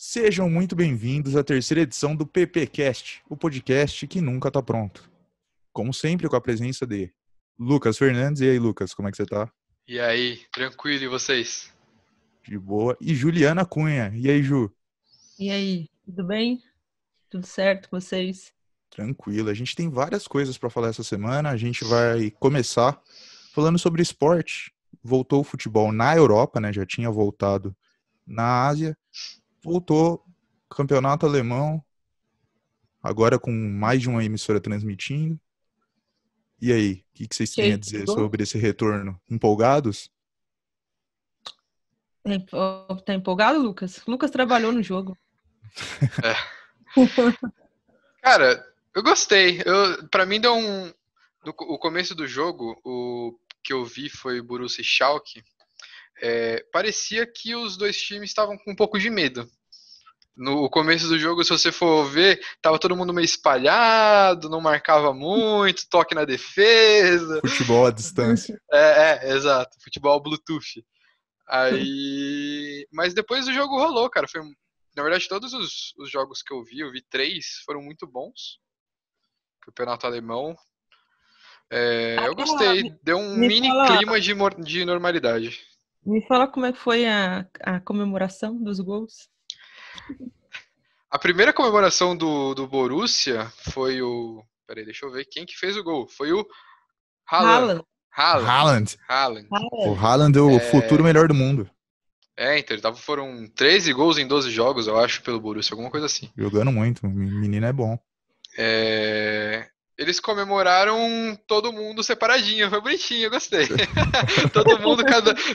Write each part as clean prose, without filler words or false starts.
Sejam muito bem-vindos à terceira edição do PPcast, o podcast que nunca tá pronto. Como sempre, com a presença de Lucas Fernandes. E aí, Lucas, como é que você tá? E aí, tranquilo, e vocês? De boa. E Juliana Cunha. E aí, Ju? E aí, tudo bem? Tudo certo com vocês? Tranquilo. A gente tem várias coisas para falar essa semana. A gente vai começar falando sobre esporte. Voltou o futebol na Europa, né? Já tinha voltado na Ásia. Voltou campeonato alemão, agora com mais de uma emissora transmitindo. E aí, o que vocês têm a dizer sobre esse retorno? Empolgados? Tá empolgado, Lucas? Lucas trabalhou no jogo. É. Cara, eu gostei. Pra mim deu o começo do jogo, o que eu vi foi Borussia e Schalke. Parecia que os dois times estavam com um pouco de medo. No começo do jogo, se você for ver, tava todo mundo meio espalhado, não marcava muito, toque na defesa. Futebol à distância. Exato. Futebol Bluetooth. Mas depois o jogo rolou, cara. Na verdade, todos os jogos que eu vi 3, foram muito bons. Campeonato alemão. Eu gostei, deu um mini clima de normalidade. Me fala como é que foi a comemoração dos gols. A primeira comemoração do Borussia foi o... Peraí, deixa eu ver quem que fez o gol. Foi o Haaland. O Haaland é o futuro melhor do mundo. Então, foram 13 gols em 12 jogos, eu acho, pelo Borussia, alguma coisa assim. Jogando muito, o menino é bom. Eles comemoraram todo mundo separadinho, foi bonitinho, eu gostei. Todo mundo,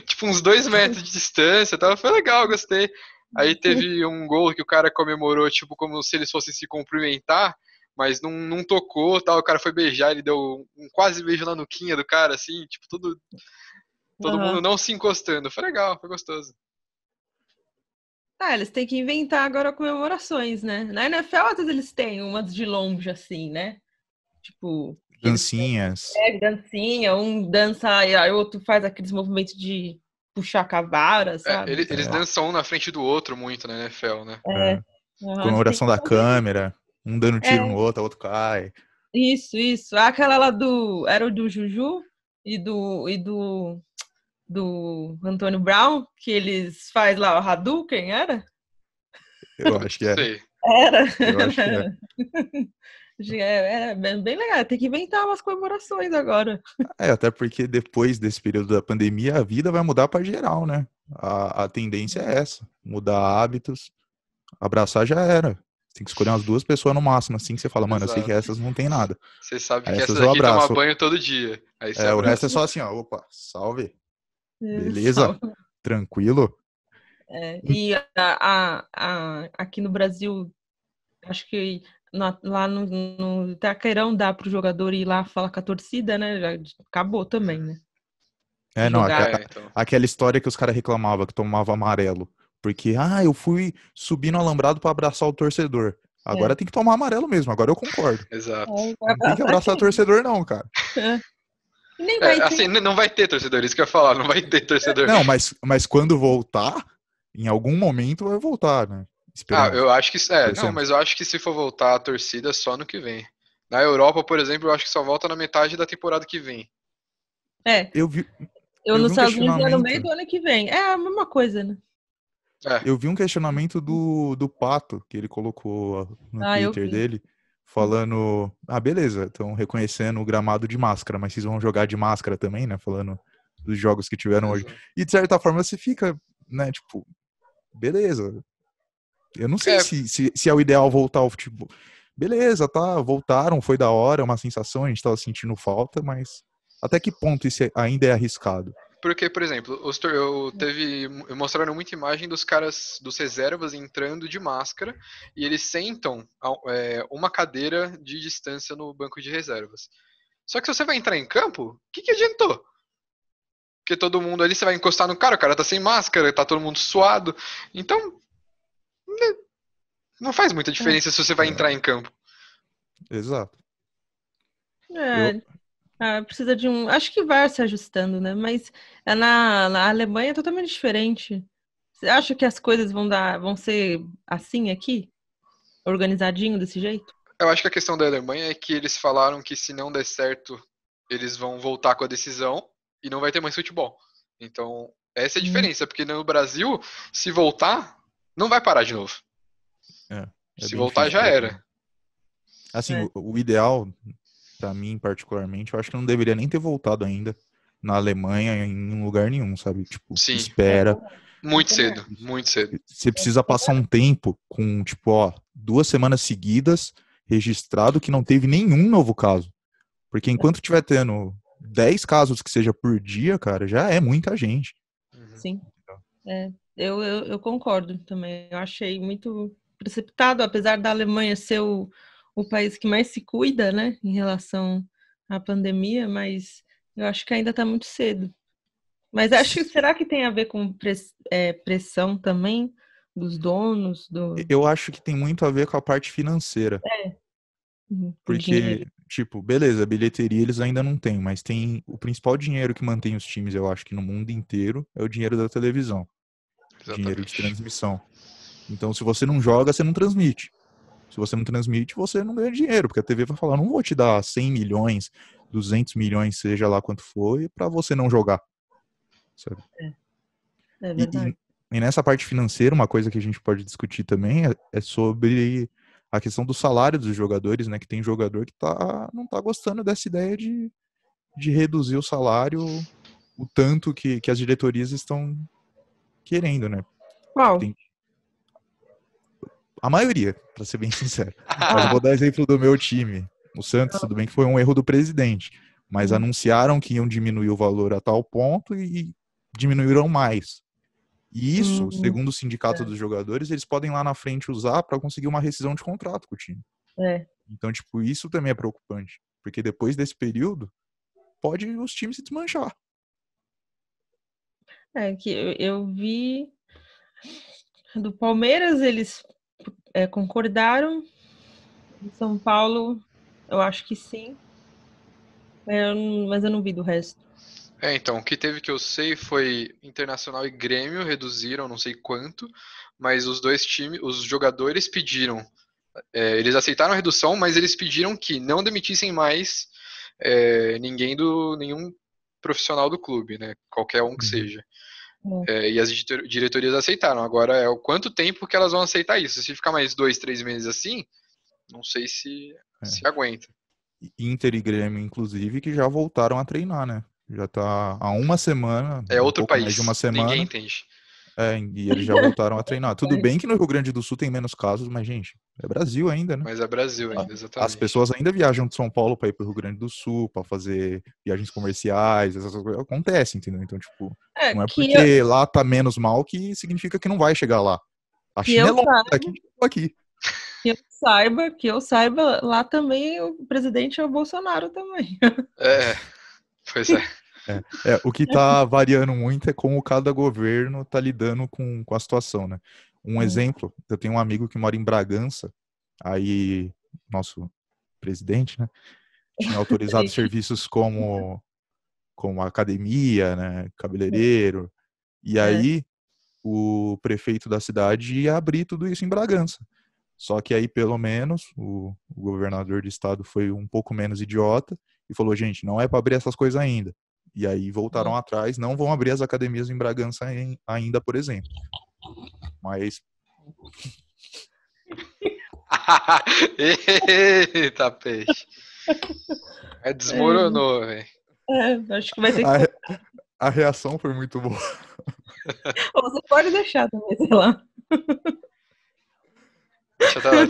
tipo, uns 2 metros de distância, foi legal, eu gostei. Aí teve um gol que o cara comemorou, tipo, como se eles fossem se cumprimentar, mas não tocou, tal. O cara foi beijar, ele deu um quase beijo na nuquinha do cara, assim, tipo, todo mundo não se encostando. Foi legal, foi gostoso. Eles têm que inventar agora comemorações, né? Na NFL, às vezes eles têm umas de longe, assim, né? Tipo... Dancinhas. Dancinha, um dança, aí o outro faz aqueles movimentos de puxar a cavara, sabe? Eles dançam um na frente do outro muito na NFL, né? Comemoração da câmera, um dando tiro no outro, o outro cai. Isso. Aquela lá era o do Juju e do Antônio Brown, que eles faz lá o Hadouken, era? Eu acho que era. Era. Eu acho que é bem legal, tem que inventar umas comemorações agora. Até porque depois desse período da pandemia, a vida vai mudar para geral, né? A tendência é essa, mudar hábitos, abraçar já era. Tem que escolher umas 2 pessoas no máximo, assim que você fala, mano, eu sei que essas não tem nada. Você sabe aí que essas essa daqui toma abraço. banho todo dia. Aí você o resto é só assim, ó, opa, salve. Beleza? Salve. Tranquilo? E aqui no Brasil, acho que lá no Itaquerão dá pro jogador ir lá falar com a torcida, né? Já acabou também, né? Aquela história que os caras reclamavam que tomava amarelo. Porque, eu fui subir no alambrado pra abraçar o torcedor. Agora tem que tomar amarelo mesmo, agora eu concordo. Exato. Não tem que abraçar o torcedor não, cara. Nem vai ter. Assim, não vai ter torcedor, isso que eu ia falar, não vai ter torcedor. Não, mas quando voltar, em algum momento vai voltar, né? Esperamos. Eu acho que... mas eu acho que se for voltar a torcida, só no que vem. Na Europa, por exemplo, eu acho que só volta na metade da temporada que vem. Eu vi nos Estados Unidos é no meio do ano que vem. É a mesma coisa, né? Eu vi um questionamento do Pato, que ele colocou no Twitter dele, falando, beleza, estão reconhecendo o gramado de máscara, mas vocês vão jogar de máscara também, né? Falando dos jogos que tiveram hoje. E de certa forma você fica, né, tipo, beleza. Eu não sei se é o ideal voltar ao futebol. Beleza, tá, voltaram, foi da hora, uma sensação, a gente tava sentindo falta, mas até que ponto isso ainda é arriscado? Porque, por exemplo, mostraram muita imagem dos caras, dos reservas entrando de máscara e eles sentam uma cadeira de distância no banco de reservas. Só que se você vai entrar em campo, o que adiantou? Porque todo mundo ali, você vai encostar no cara, o cara tá sem máscara, tá todo mundo suado. Então, não faz muita diferença se você vai entrar em campo. Exato. Precisa de um... Acho que vai se ajustando, né? Mas na Alemanha é totalmente diferente. Você acha que as coisas vão ser assim aqui? Organizadinho desse jeito? Eu acho que a questão da Alemanha é que eles falaram que se não der certo, eles vão voltar com a decisão e não vai ter mais futebol. Então, essa é a diferença, porque no Brasil, se voltar, não vai parar de novo. É Se bem voltar, difícil já pra era. Assim, É. o ideal, pra mim particularmente, eu acho que não deveria nem ter voltado ainda na Alemanha em lugar nenhum, sabe? Tipo, Sim, espera. Eu muito também cedo, acho. muito cedo. Você precisa passar um tempo com, tipo, ó, 2 semanas seguidas registrado que não teve nenhum novo caso. Porque enquanto tiver tendo 10 casos que seja por dia, cara, já é muita gente. Sim. Eu concordo também. Eu achei muito precipitado, apesar da Alemanha ser o país que mais se cuida, né, em relação à pandemia, mas eu acho que ainda está muito cedo. Mas será que tem a ver com pressão também dos donos Eu acho que tem muito a ver com a parte financeira. do dinheiro? Porque, tipo, beleza, a bilheteria eles ainda não têm, mas tem o principal dinheiro que mantém os times, eu acho que no mundo inteiro, é o dinheiro da televisão, dinheiro de Exatamente. transmissão. Então, se você não joga, você não transmite. Se você não transmite, você não ganha dinheiro, porque a TV vai falar, não vou te dar 100 milhões, 200 milhões, seja lá quanto for, para você não jogar, sabe? É E, verdade. e nessa parte financeira, uma coisa que a gente pode discutir também é sobre a questão do salário dos jogadores, né? Que tem jogador que não tá gostando dessa ideia de reduzir o salário o tanto que as diretorias estão querendo, né? Tipo, Qual? tem a maioria, para ser bem sincero. Mas eu vou dar exemplo do meu time. O Santos, tudo bem que foi um erro do presidente, mas Hum, anunciaram que iam diminuir o valor a tal ponto e diminuíram mais. E isso, hum, segundo o sindicato dos jogadores, eles podem lá na frente usar para conseguir uma rescisão de contrato com o time. é. Então, tipo, isso também é preocupante, porque depois desse período, pode os times se desmanchar. É que eu vi do Palmeiras, eles concordaram. Do São Paulo, eu acho que sim. Mas eu não vi do resto. Então, o que teve que eu sei foi Internacional e Grêmio reduziram, não sei quanto, mas os dois times, os jogadores pediram, eles aceitaram a redução, mas eles pediram que não demitissem mais nenhum profissional do clube, né? Qualquer um que Uhum. seja. E as diretorias aceitaram. Agora é o quanto tempo que elas vão aceitar isso. Se ficar mais 2, 3 meses assim, não sei se É. aguenta. Inter e Grêmio, inclusive, que já voltaram a treinar, né? Já tá há uma semana, É um outro pouco mais de uma país. Ninguém semana, entende. e eles já voltaram a treinar. Tudo bem que no Rio Grande do Sul tem menos casos, mas, gente, é Brasil ainda, né? Mas é Brasil ainda, As exatamente. pessoas ainda viajam de São Paulo para ir para o Rio Grande do Sul, para fazer viagens comerciais, essas coisas acontecem, entendeu? Então, tipo, É, não é que eu, porque lá tá menos mal que significa que não vai chegar lá. A que China é eu longe saiba, daqui, chegou aqui. que eu saiba, lá também o presidente é o Bolsonaro também. É, pois é. O que tá variando muito é como cada governo tá lidando com a situação, né? Um exemplo, eu tenho um amigo que mora em Bragança, aí nosso presidente, né, tinha autorizado serviços como academia, né, cabeleireiro, e É, aí o prefeito da cidade ia abrir tudo isso em Bragança. Só que aí, pelo menos, o governador do estado foi um pouco menos idiota e falou, gente, não é para abrir essas coisas ainda. E aí voltaram atrás, não vão abrir as academias em Bragança ainda, por exemplo. Mas Eita, peixe. Desmoronou, velho. acho que vai ter que. a reação foi muito boa. Você pode deixar também, sei lá.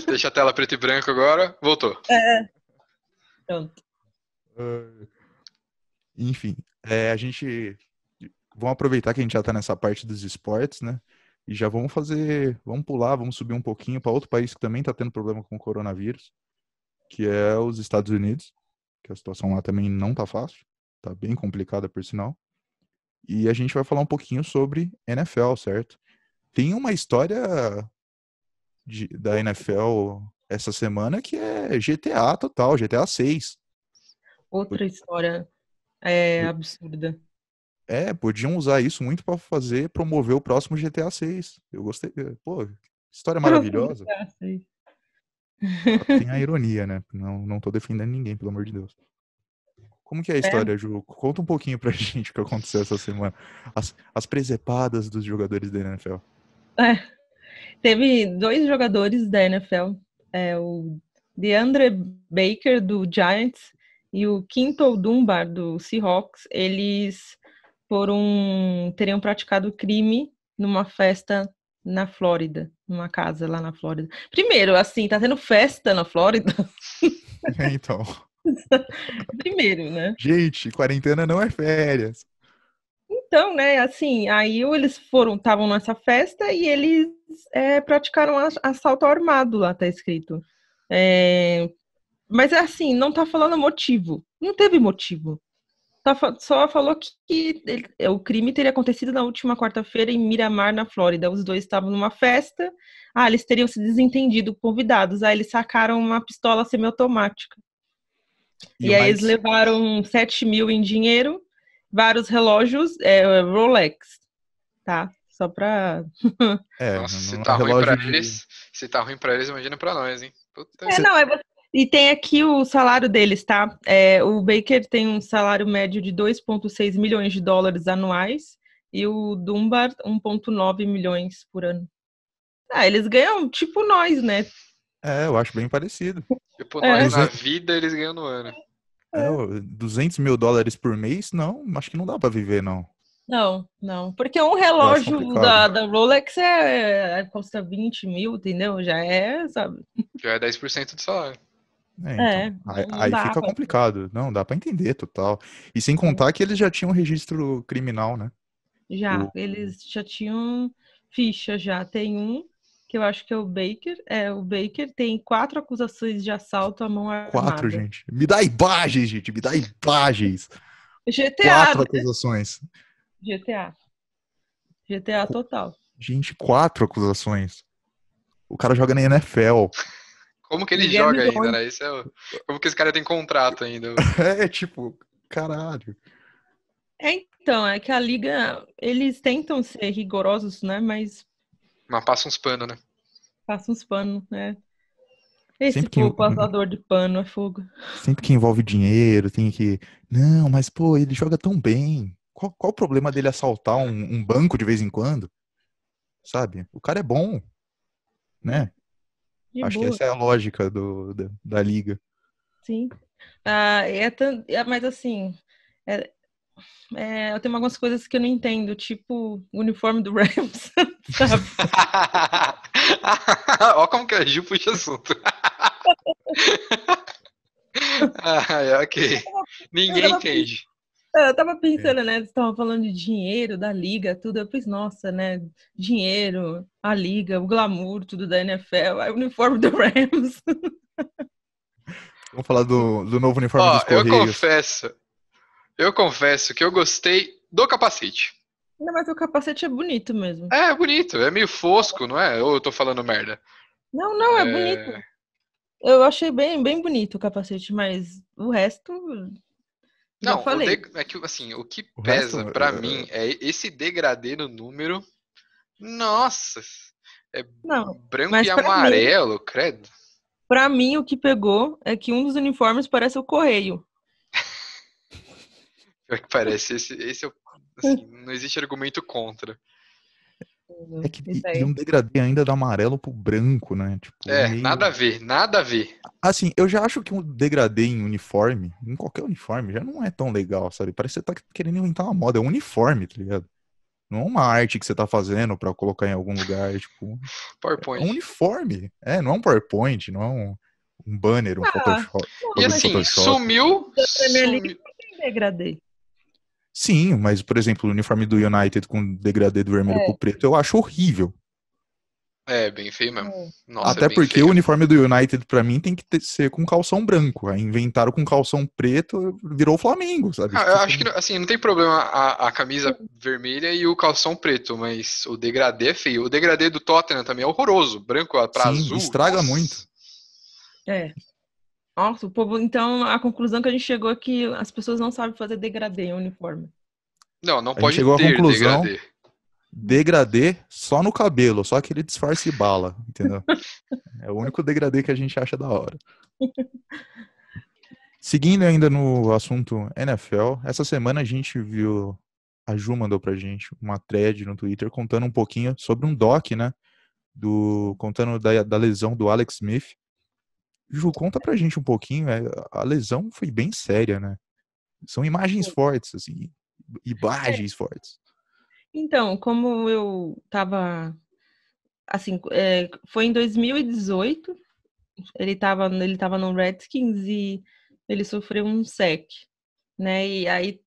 Deixa a tela preto e branco agora. Voltou. Pronto. Enfim, a gente vamos aproveitar que a gente já está nessa parte dos esportes, né? E já vamos pular, vamos subir um pouquinho para outro país que também está tendo problema com o coronavírus, que é os Estados Unidos, que a situação lá também não tá fácil, tá bem complicada por sinal. E a gente vai falar um pouquinho sobre NFL, certo? Tem uma história da NFL essa semana que é GTA total, GTA 6. Outra história absurda. Podiam usar isso muito pra promover o próximo GTA 6. Eu gostei. Pô, história maravilhosa. Só que tem a ironia, né? Não tô defendendo ninguém, pelo amor de Deus. Como que é a história, Ju? Conta um pouquinho pra gente o que aconteceu essa semana. As presepadas dos jogadores da NFL. Teve 2 jogadores da NFL, o DeAndre Baker, do Giants, e o Quinton Dunbar, do Seahawks. Eles teriam praticado crime numa festa na Flórida, numa casa lá na Flórida. Primeiro, assim, tá tendo festa na Flórida? Então. Primeiro, né? Gente, quarentena não é férias. Então, né, assim, aí eles estavam nessa festa e eles praticaram assalto armado, lá tá escrito. Mas assim, não tá falando motivo. Não teve motivo. Só falou que o crime teria acontecido na última quarta-feira em Miramar, na Flórida. Os dois estavam numa festa. Eles teriam se desentendido, convidados. Aí eles sacaram uma pistola semiautomática. E aí eles levaram 7 mil em dinheiro, vários relógios, Rolex, tá? Só pra... Nossa, se tá ruim pra eles, imagina pra nós, hein? Puta E tem aqui o salário deles, tá? O Baker tem um salário médio de 2,6 milhões de dólares anuais e o Dunbar 1,9 milhões por ano. Eles ganham tipo nós, né? Eu acho bem parecido. Tipo, nós na vida, eles ganham no ano. 200 mil dólares por mês? Não, acho que não dá pra viver, não. Não. Porque um relógio da Rolex custa 20 mil, entendeu? Já sabe? Já é 10% do salário. Então. Aí fica complicado. Não, dá pra entender, total. E sem contar que eles já tinham registro criminal, né? Eles já tinham ficha, já. Tem um, que eu acho que é o Baker. O Baker tem 4 acusações de assalto à mão armada. 4, gente. Me dá imagens, gente. Me dá imagens. GTA. 4 acusações. GTA total. Gente, 4 acusações. O cara joga na NFL. Como que ele joga ainda, né? Como que esse cara tem contrato ainda? Tipo, caralho. Então, é que a liga, eles tentam ser rigorosos, né? Mas passa uns panos, né? Passa uns panos, né? Esse povo passador de pano é fogo. Sempre que envolve dinheiro, tem que... Não, mas, pô, ele joga tão bem. Qual o problema dele assaltar um banco de vez em quando? Sabe? O cara é bom, né? Acho que essa é a lógica da liga. Sim. Mas assim, eu tenho algumas coisas que eu não entendo, tipo o uniforme do Rams, sabe? Olha como que a Gil puxa assunto. Ok. Ninguém entende. Eu tava pensando, né? Vocês estavam falando de dinheiro, da liga, tudo. Eu pensei, nossa, né? Dinheiro, a liga, o glamour, tudo da NFL, aí o uniforme do Rams. Vamos falar do novo uniforme dos Correios. Eu confesso que eu gostei do capacete. Não, mas o capacete é bonito mesmo. É bonito, é meio fosco, não é? Ou eu tô falando merda? Não, é bonito. Eu achei bem, bem bonito o capacete, mas o resto... Não, é que assim, o que pesa pra mim é esse degradê no número. Nossa, branco e amarelo, credo. Pra mim, o que pegou é que um dos uniformes parece o Correio. Pior que parece, esse assim, não existe argumento contra. É que e um degradê ainda do amarelo pro branco, né? Tipo, meio... nada a ver. Assim, eu já acho que um degradê em uniforme, em qualquer uniforme, já não é tão legal, sabe? Parece que você tá querendo inventar uma moda, é um uniforme, tá ligado? Não é uma arte que você tá fazendo pra colocar em algum lugar, tipo... PowerPoint. É um uniforme, não é um PowerPoint, não é um banner, um Photoshop. E assim, sumiu... degradê. Sim, mas, por exemplo, o uniforme do United com degradê do vermelho pro preto, eu acho horrível. É, bem feio mesmo. Nossa, até porque feio. O uniforme do United, pra mim, tem que ser com calção branco. Aí inventaram com calção preto, virou o Flamengo, sabe? Eu acho que, assim, não tem problema a camisa vermelha e o calção preto, mas o degradê é feio. O degradê do Tottenham também é horroroso. Branco pra azul. Estraga muito. Nossa, o povo... Então, a conclusão que a gente chegou é que as pessoas não sabem fazer degradê em uniforme. Não A gente pode chegou à ter conclusão, degradê. degradê só no cabelo, só aquele disfarce bala, entendeu? É o único degradê que a gente acha da hora. Seguindo ainda no assunto NFL, essa semana a gente viu, a Ju mandou pra gente uma thread no Twitter contando um pouquinho sobre um doc, né? Contando da lesão do Alex Smith. Ju, conta pra gente um pouquinho, a lesão foi bem séria, né? São imagens fortes, assim, imagens fortes. Então, como eu tava, assim, foi em 2018, ele tava no Redskins e ele sofreu um sec, né? E aí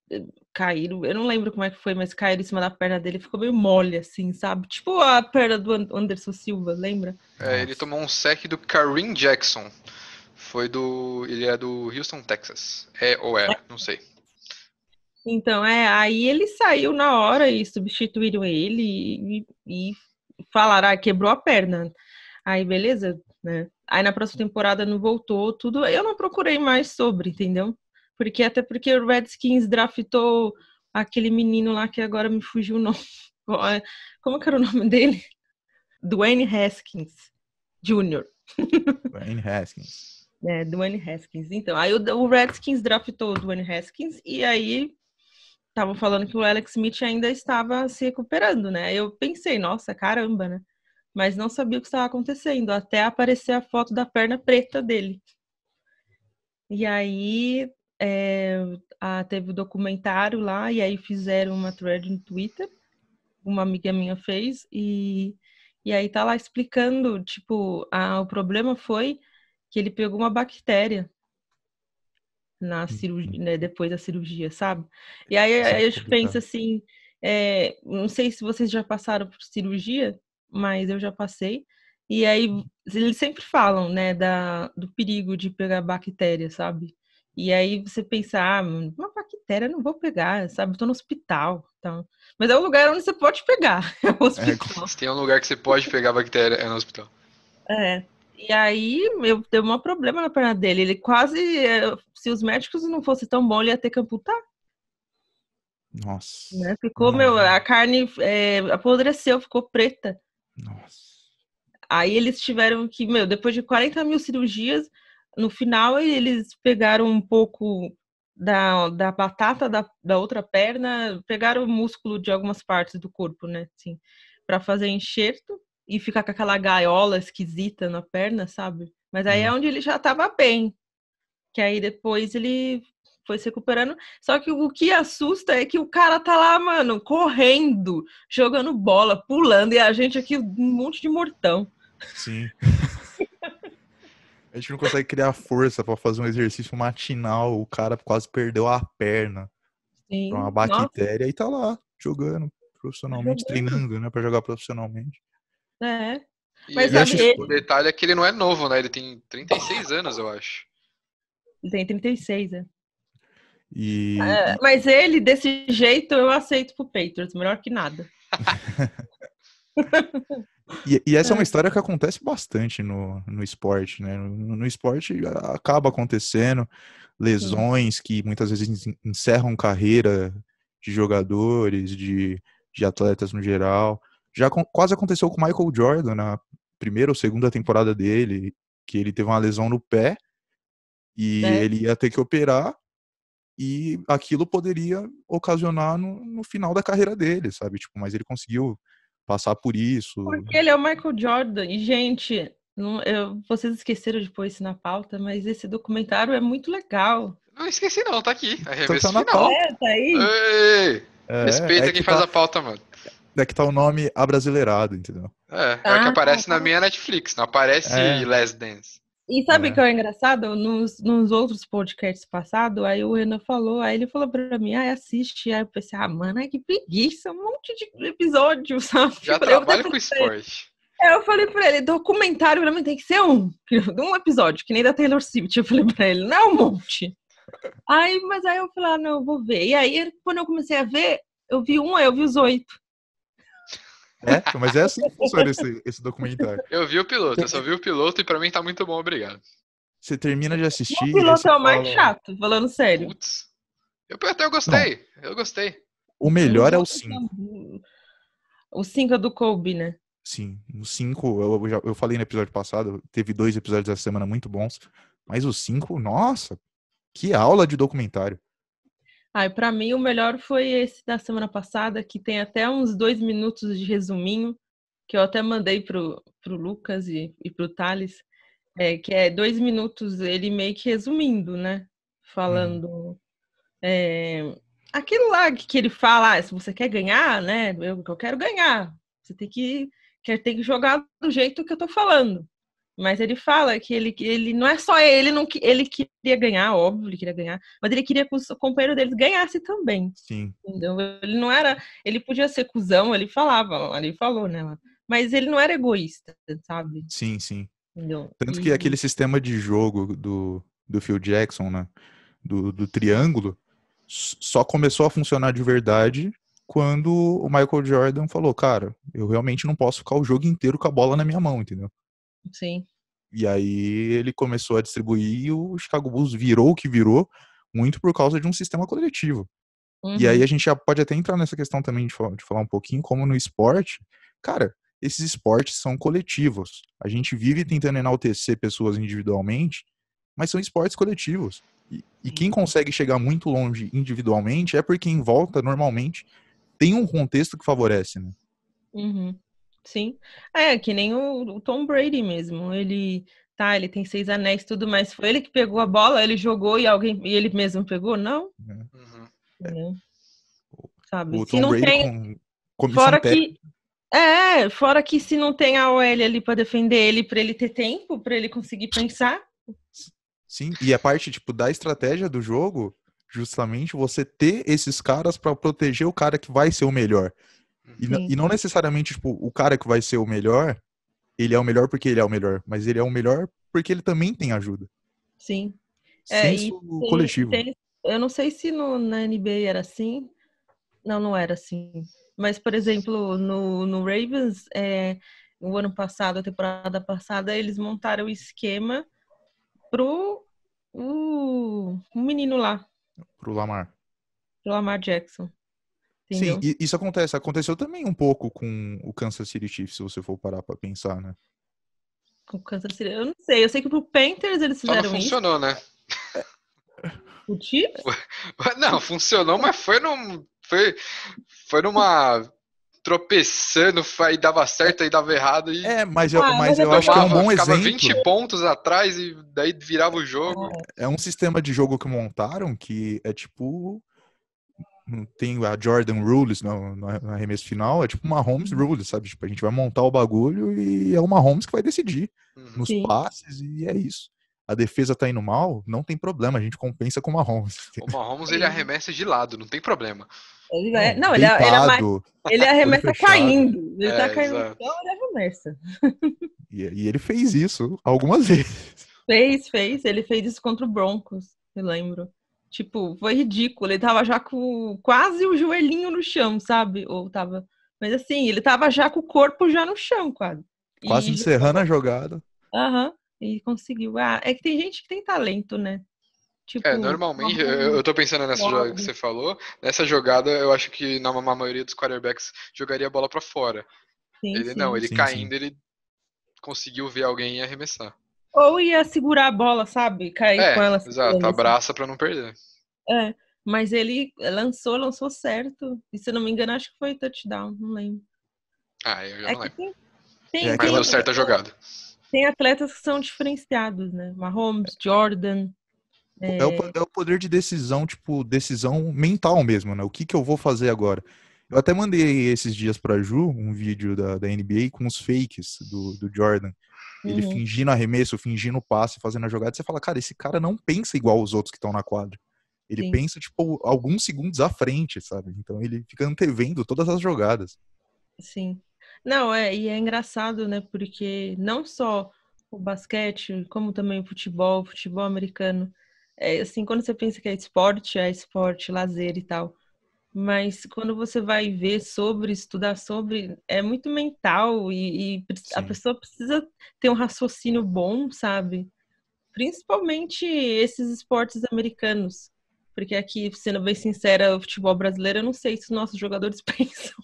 caíram, eu não lembro como é que foi, mas caíram em cima da perna dele, ficou meio mole, assim, sabe? Tipo a perna do Anderson Silva, lembra? Ele tomou um sec do Kareem Jackson. Ele é do Houston, Texas. Ou era, não sei. Então, aí ele saiu na hora e substituíram ele e falaram, quebrou a perna. Aí, beleza, né? Aí na próxima temporada não voltou, tudo. Eu não procurei mais sobre, entendeu? Até porque o Redskins draftou aquele menino lá que agora me fugiu o nome. Como que era o nome dele? Dwayne Haskins Jr. Dwayne Haskins. Dwayne Haskins. Então, aí o Redskins draftou o Dwayne Haskins e aí estavam falando que o Alex Smith ainda estava se recuperando, né? Eu pensei, nossa, caramba, né? Mas não sabia o que estava acontecendo, até aparecer a foto da perna preta dele. E aí teve o documentário lá, e aí fizeram uma thread no Twitter, uma amiga minha fez, e aí tá lá explicando, tipo, o problema foi que ele pegou uma bactéria na cirurgia, né, depois da cirurgia, sabe? E aí a gente pensa assim, não sei se vocês já passaram por cirurgia, mas eu já passei. E aí eles sempre falam, né, do perigo de pegar bactéria, sabe? E aí você pensa, uma bactéria eu não vou pegar, sabe? Eu tô no hospital, então. Mas é um lugar onde você pode pegar, é o hospital. Se tem um lugar que você pode pegar bactéria, é no hospital. E aí, deu um problema na perna dele. Ele quase, se os médicos não fossem tão bons, ele ia ter que amputar. Nossa. Né? Ficou, a carne apodreceu, ficou preta. Nossa. Aí eles tiveram que, depois de 40 mil cirurgias, no final eles pegaram um pouco da batata da outra perna, pegaram o músculo de algumas partes do corpo, né? Assim, para fazer enxerto e ficar com aquela gaiola esquisita na perna, sabe? Mas aí é onde ele já estava bem. Que aí depois ele foi se recuperando. Só que o que assusta é que o cara tá lá, mano, correndo, jogando bola, pulando, e a gente aqui um monte de mortão. Sim. A gente não consegue criar força pra fazer um exercício matinal. O cara quase perdeu a perna. Sim. Pra uma bactéria e tá lá, jogando profissionalmente, treinando, né, pra jogar profissionalmente. Mas o detalhe é que ele não é novo, né? Ele tem 36 anos, eu acho. Ele tem 36, E... mas ele, desse jeito, eu aceito pro Patriots, melhor que nada. E essa é uma história que acontece bastante no esporte, né? No esporte acaba acontecendo lesões que muitas vezes encerram carreira de jogadores, de atletas no geral. Já quase aconteceu com o Michael Jordan na primeira ou segunda temporada dele, que ele teve uma lesão no pé e ele ia ter que operar e aquilo poderia ocasionar no final da carreira dele, sabe? Tipo, mas ele conseguiu passar por isso. Porque ele é o Michael Jordan. E, gente, vocês esqueceram de pôr isso na pauta, mas esse documentário é muito legal. Não esqueci não, tá aqui. Arremesso tá final. Tá aí. Ei, respeita quem faz a pauta, mano. É que tá o nome abrasileirado, entendeu? É que aparece na minha Netflix, não aparece Last Dance. E sabe o que é engraçado? Nos outros podcasts passados, aí o Renan falou, aí ele falou pra mim, assiste. Aí eu pensei, mano, que preguiça, um monte de episódio, sabe? Já trabalho com esporte. Eu falei pra ele, documentário pra mim tem que ser um episódio, que nem da Taylor Swift. Eu falei pra ele, não é um monte. Mas aí eu falei, não, eu vou ver. E aí, quando eu comecei a ver, eu vi aí eu vi os 8. Mas é assim que funciona esse documentário. Eu vi o piloto, eu só vi o piloto e pra mim tá muito bom, obrigado. Você termina de assistir... O piloto é o mais chato, falando sério. Putz. Eu gostei, eu gostei. O melhor é o 5. O 5 é do Kobe, né? Sim, o 5, eu falei no episódio passado, teve 2 episódios essa semana muito bons, mas o 5, nossa, que aula de documentário. Pra mim o melhor foi esse da semana passada, que tem até uns 2 minutos de resuminho, que eu até mandei pro Lucas e pro Thales, que é 2 minutos ele meio que resumindo, né? Falando aquilo lá que ele fala, se você quer ganhar, né? Eu quero ganhar. Você tem que jogar do jeito que eu tô falando. Mas ele fala que ele não é só ele queria ganhar, óbvio, ele queria ganhar, mas ele queria que o companheiro deles ganhasse também. Sim. Entendeu? Ele não era, ele podia ser cuzão, ele falou, né? Mas ele não era egoísta, sabe? Sim, sim. Entendeu? Tanto que aquele sistema de jogo do Phil Jackson, né? Do triângulo, só começou a funcionar de verdade quando o Michael Jordan falou, cara, eu realmente não posso ficar o jogo inteiro com a bola na minha mão, entendeu? Sim. E aí ele começou a distribuir e o Chicago Bulls virou o que virou, muito por causa de um sistema coletivo. E aí a gente já pode até entrar nessa questão também de falar um pouquinho como no esporte, cara, esses esportes são coletivos. A gente vive tentando enaltecer pessoas individualmente, mas são esportes coletivos. E quem consegue chegar muito longe individualmente é porque em volta, normalmente, tem um contexto que favorece, né? Sim. Que nem o Tom Brady mesmo. Ele tem 6 anéis e tudo, mas foi ele que pegou a bola, ele jogou e ele mesmo pegou? Não. Sabe? O Se Tom não Brady tem, com comissão fora técnica. fora que se não tem a OL ali para defender ele, para ele ter tempo, para ele conseguir pensar. Sim, e a parte tipo da estratégia do jogo, justamente você ter esses caras para proteger o cara que vai ser o melhor. E não necessariamente tipo o cara que vai ser o melhor, ele é o melhor porque ele é o melhor, mas ele é o melhor porque ele também tem ajuda. Sim. Senso coletivo. Eu não sei se na NBA era assim. Não era assim. Mas, por exemplo, no Ravens, o ano passado, a temporada passada, eles montaram o esquema pro o menino lá, Pro Lamar. pro Lamar Jackson. Sim, Entendeu? isso aconteceu também um pouco com o Kansas City Chiefs, se você for parar pra pensar, né? Com o Kansas City. Eu não sei. Eu sei que pro Panthers eles Só não fizeram isso. funcionou, né? O Chiefs? Não, funcionou, mas foi numa tropeçando, aí dava certo, aí dava errado e mas eu acho que é um bom ficava exemplo. 20 pontos atrás e daí virava o jogo. É um sistema de jogo que montaram que é tipo tem a Jordan Rules no arremesso final, é tipo uma Holmes Rules, sabe? Tipo, a gente vai montar o bagulho e é uma Holmes que vai decidir nos passes e é isso. A defesa tá indo mal, não tem problema, a gente compensa com uma Holmes. O Mahomes, ele arremessa de lado, não tem problema. Ele arremessa caindo. Ele tá caindo no exato. chão, ele arremessa. E ele fez isso algumas vezes. Fez. Ele fez isso contra o Broncos, eu lembro. Tipo, foi ridículo. Ele tava já com quase o joelhinho no chão, sabe? Mas assim, ele tava já com o corpo já no chão, quase. Quase encerrando a jogada. E conseguiu. É que tem gente que tem talento, né? Tipo, normalmente, eu tô pensando nessa jogada que você falou. Nessa jogada, eu acho que na maioria dos quarterbacks jogaria a bola pra fora. Ele caindo, ele conseguiu ver alguém e arremessar. Ou ia segurar a bola, sabe? Cair com ela. Exato, abraça pra não perder. Mas ele lançou certo. E se eu não me engano, acho que foi touchdown, não lembro. Eu já não lembro. Mas deu certo a jogada. Tem atletas que são diferenciados, né? Mahomes, Jordan. É o poder de decisão, tipo, decisão mental mesmo, né? O que eu vou fazer agora? Eu até mandei esses dias pra Ju um vídeo da NBA com os fakes do Jordan. Ele fingindo arremesso, fingindo passe, fazendo a jogada. Você fala, cara, esse cara não pensa igual os outros que estão na quadra. Ele pensa, tipo, alguns segundos à frente, sabe? Então ele fica antevendo todas as jogadas. Sim. Não, e é engraçado, né? Porque não só o basquete, como também o futebol americano. Assim, quando você pensa que é esporte, lazer e tal. Mas quando você vai ver estudar sobre, é muito mental e a pessoa precisa ter um raciocínio bom, sabe? Principalmente esses esportes americanos. Porque aqui, sendo bem sincera, o futebol brasileiro, eu não sei se os nossos jogadores pensam.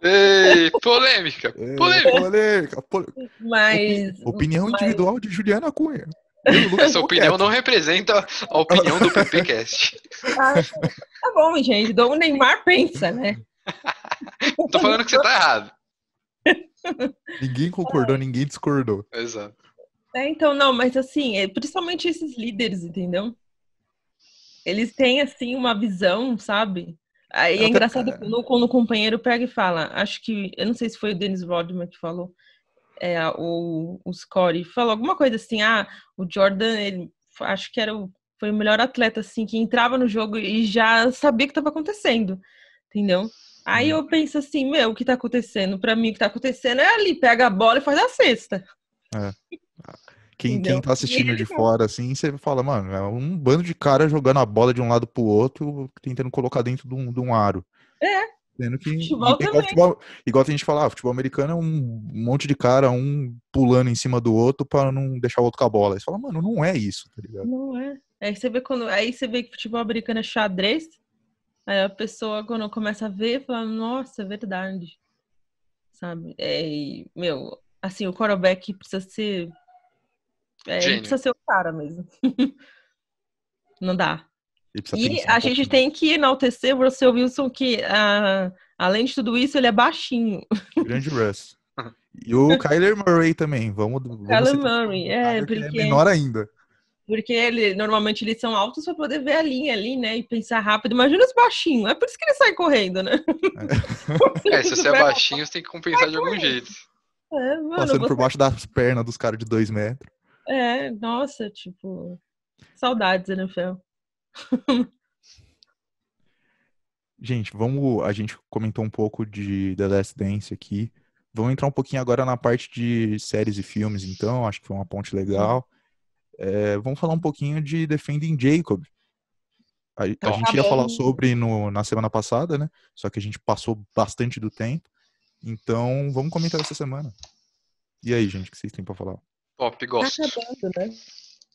Ei, polêmica. Polêmica. Mas... Opinião individual de Juliana Cunha. Essa opinião não representa a opinião do PPcast. Tá bom, gente. O Neymar pensa, né? Tô falando que você tá errado. Ninguém concordou, ninguém discordou. Exato. Então, não, mas assim, principalmente esses líderes, entendeu? Eles têm, assim, uma visão, sabe? Aí é engraçado quando o companheiro pega e fala, acho que, eu não sei se foi o Dennis Rodman que falou, o Scottie, falou alguma coisa assim, o Jordan, ele, acho que foi o melhor atleta, assim, que entrava no jogo e já sabia o que estava acontecendo, entendeu? Aí eu penso assim, o que tá acontecendo? Pra mim, o que tá acontecendo é ali, pega a bola e faz a cesta. Quem tá assistindo de fora, assim, você fala, mano, é um bando de cara jogando a bola de um lado pro outro, tentando colocar dentro de um aro. Sendo que, igual a gente fala, futebol americano é um monte de cara, um pulando em cima do outro pra não deixar o outro com a bola. Aí você fala, mano, não é isso, tá ligado? Não é. Aí você vê que futebol americano é xadrez, aí a pessoa, quando começa a ver, fala, nossa, é verdade. Sabe? Assim, o quarterback precisa ser... ele precisa ser o cara mesmo. Não dá. E a gente tem que enaltecer o Russell Wilson, que além de tudo isso, ele é baixinho. Grande Russ. E o Kyler Murray também. Vamos Kyler Murray, porque ele é menor ainda. Porque normalmente eles são altos para poder ver a linha ali, né? E pensar rápido. Imagina os baixinhos. É por isso que eles saem correndo, né? Se você é baixinho, você tem que compensar de algum jeito. Mano, passando por baixo das pernas dos caras de 2 metros. Nossa, tipo... Saudades, NFL. Gente, a gente comentou um pouco de The Last Dance aqui. Vamos entrar um pouquinho agora na parte de séries e filmes, então. Acho que foi uma ponte legal. Vamos falar um pouquinho de Defending Jacob. A gente ia falar sobre na semana passada, né? Só que a gente passou bastante do tempo. Então, vamos comentar essa semana. E aí, gente, o que vocês têm pra falar? Top, gosto. Tá acabando, né?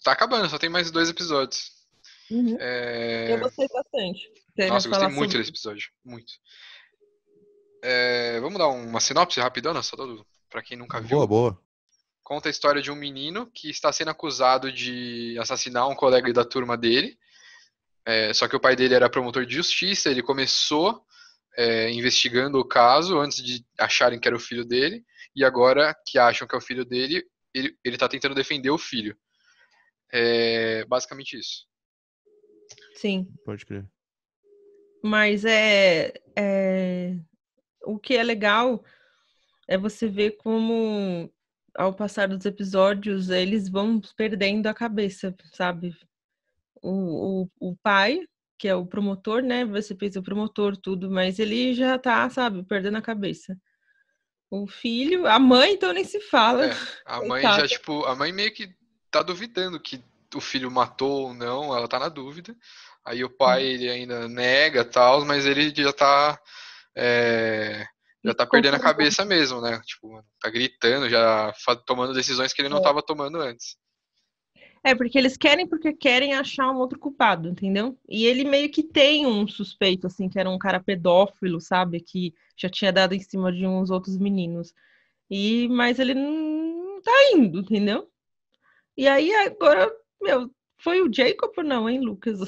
Tá acabando, só tem mais 2 episódios. Uhum. Eu gostei bastante. Nossa, eu gostei muito desse episódio. Muito. Vamos dar uma sinopse rapidona, só pra quem nunca viu. Boa. Conta a história de um menino que está sendo acusado de assassinar um colega da turma dele. Só que o pai dele era promotor de justiça, ele começou investigando o caso antes de acharem que era o filho dele, e agora que acham que é o filho dele, ele tá tentando defender o filho. Basicamente isso. Sim. Pode crer. Mas o que é legal é você ver como, ao passar dos episódios, eles vão perdendo a cabeça, sabe? O pai, que é o promotor, né? Você pensa o promotor, tudo, mas ele já tá, sabe, perdendo a cabeça. O filho, a mãe, então nem se fala. A mãe já, a mãe meio que tá duvidando que o filho matou ou não, ela tá na dúvida. Aí o pai, ele ainda nega tal, mas ele já tá perdendo a cabeça mesmo, né? Tipo, tá gritando, já tomando decisões que ele não tava tomando antes. Porque eles porque querem achar um outro culpado, entendeu? E ele meio que tem um suspeito, assim, que era um cara pedófilo, sabe? Que já tinha dado em cima de uns outros meninos. Mas ele não tá indo, entendeu? E aí agora, foi o Jacob ou não, hein, Lucas?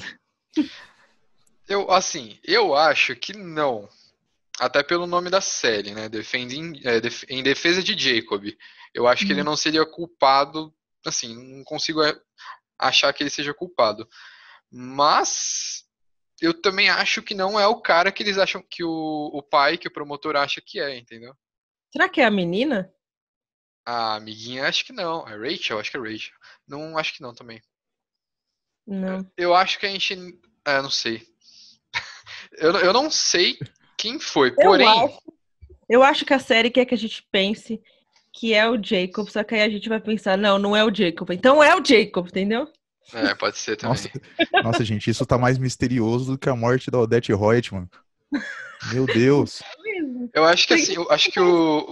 Eu acho que não. Até pelo nome da série, né? Em defesa de Jacob. Eu acho que ele não seria culpado. Assim, não consigo achar que ele seja culpado. Mas eu também acho que não é o cara que eles acham que o pai, que o promotor acha que é, entendeu? Será que é a menina? A amiguinha, acho que não. É Rachel? Acho que é Rachel. Não, acho que não também. Não. Eu acho que a gente... não sei. eu não sei quem foi, porém... Eu acho que a série quer que a gente pense que é o Jacob, só que aí a gente vai pensar, não é o Jacob. Então é o Jacob, entendeu? Pode ser também. Nossa, gente, isso tá mais misterioso do que a morte da Odette Reutemann. Meu Deus. Eu acho que assim,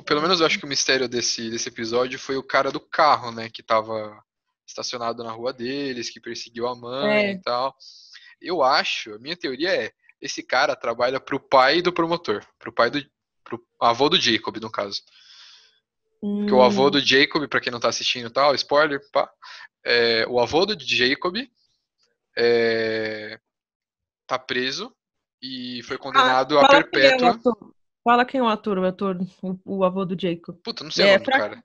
pelo menos eu acho que o mistério desse episódio foi o cara do carro, né, que tava estacionado na rua deles, que perseguiu a mãe e tal. Eu acho, a minha teoria é, esse cara trabalha pro pai do promotor, pro avô do Jacob, no caso. Porque o avô do Jacob, pra quem não tá assistindo e tal, spoiler, pá, o avô do Jacob tá preso e foi condenado a perpétua. Fala quem é o ator, o avô do Jacob. Puta, não sei o nome do cara.